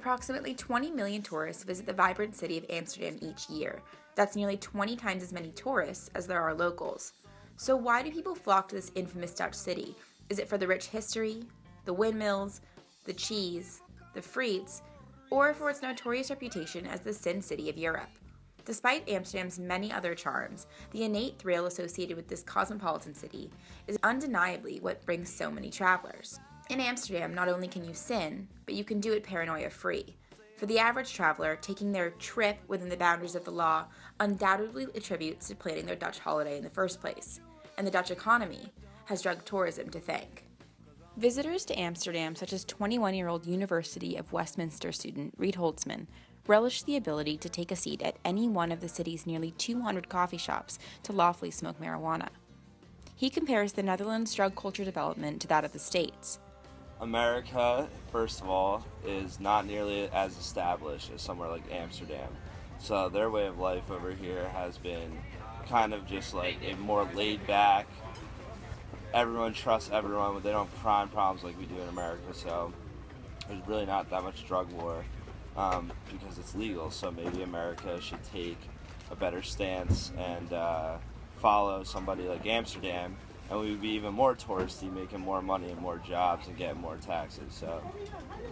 Approximately 20 million tourists visit the vibrant city of Amsterdam each year. That's nearly 20 times as many tourists as there are locals. So why do people flock to this infamous Dutch city? Is it for the rich history, the windmills, the cheese, the frites, or for its notorious reputation as the Sin City of Europe? Despite Amsterdam's many other charms, the innate thrill associated with this cosmopolitan city is undeniably what brings so many travelers. In Amsterdam, not only can you sin, but you can do it paranoia-free. For the average traveler, taking their trip within the boundaries of the law undoubtedly attributes to planning their Dutch holiday in the first place, and the Dutch economy has drug tourism to thank. Visitors to Amsterdam, such as 21-year-old University of Westminster student Reed Holtzman, relish the ability to take a seat at any one of the city's nearly 200 coffee shops to lawfully smoke marijuana. He compares the Netherlands' drug culture development to that of the States. America, first of all, is not nearly as established as somewhere like Amsterdam. So their way of life over here has been kind of just like a more laid back, everyone trusts everyone, but they don't have crime problems like we do in America. So there's really not that much drug war. Because it's legal, so maybe America should take a better stance and follow somebody like Amsterdam, and we would be even more touristy, making more money and more jobs and getting more taxes. So,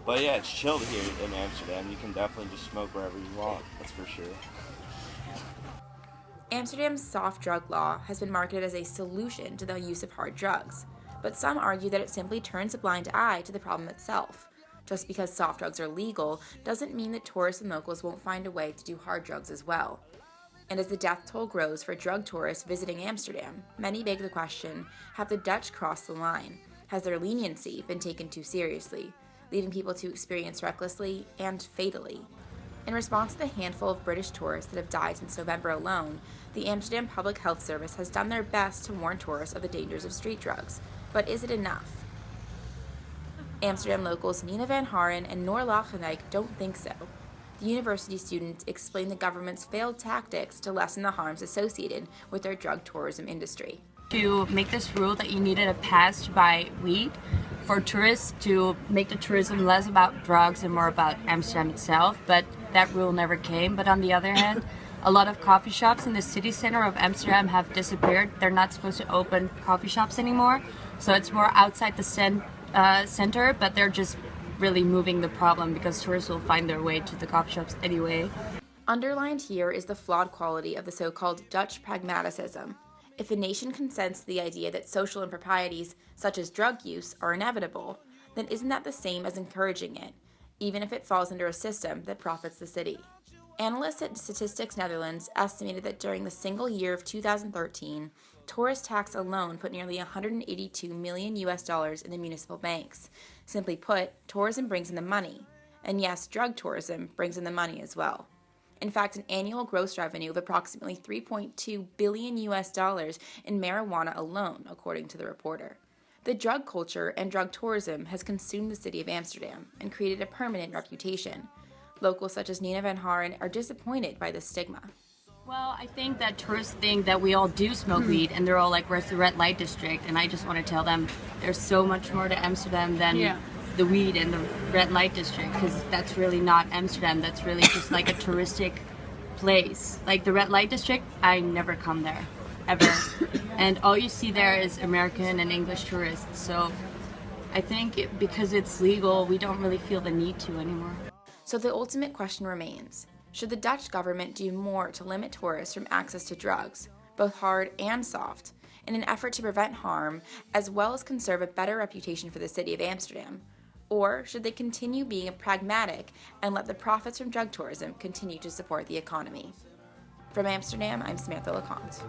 but yeah, it's chilled here in Amsterdam. You can definitely just smoke wherever you want, that's for sure. Amsterdam's soft drug law has been marketed as a solution to the use of hard drugs, but some argue that it simply turns a blind eye to the problem itself. Just because soft drugs are legal doesn't mean that tourists and locals won't find a way to do hard drugs as well. And as the death toll grows for drug tourists visiting Amsterdam, many beg the question, have the Dutch crossed the line? Has their leniency been taken too seriously, leaving people to experience recklessly and fatally? In response to the handful of British tourists that have died since November alone, the Amsterdam Public Health Service has done their best to warn tourists of the dangers of street drugs. But is it enough? Amsterdam locals Nina van Haren and Noor Lachendijk don't think so. The university students explain the government's failed tactics to lessen the harms associated with their drug tourism industry. To make this rule that you needed a pass to buy weed for tourists to make the tourism less about drugs and more about Amsterdam itself, but that rule never came. But on the other hand, a lot of coffee shops in the city center of Amsterdam have disappeared. They're not supposed to open coffee shops anymore, so it's more outside the center, but they're just really moving the problem because tourists will find their way to the coffee shops anyway. Underlined here is the flawed quality of the so-called Dutch pragmaticism. If a nation consents to the idea that social improprieties, such as drug use, are inevitable, then isn't that the same as encouraging it, even if it falls under a system that profits the city? Analysts at Statistics Netherlands estimated that during the single year of 2013, tourist tax alone put nearly $182 million in the municipal banks. Simply put, tourism brings in the money. And yes, drug tourism brings in the money as well. In fact, an annual gross revenue of approximately $3.2 billion in marijuana alone, according to the reporter. The drug culture and drug tourism has consumed the city of Amsterdam and created a permanent reputation. Locals such as Nina van Haren are disappointed by this stigma. Well, I think that tourists think that we all do smoke weed, and they're all like, where's the red light district? And I just want to tell them there's so much more to Amsterdam than the weed and the red light district, because that's really not Amsterdam. That's really just like a touristic place. Like the red light district, I never come there, ever. And all you see there is American and English tourists. So I think because it's legal, we don't really feel the need to anymore. So the ultimate question remains. Should the Dutch government do more to limit tourists from access to drugs, both hard and soft, in an effort to prevent harm, as well as conserve a better reputation for the city of Amsterdam? Or should they continue being pragmatic and let the profits from drug tourism continue to support the economy? From Amsterdam, I'm Samantha LeConte.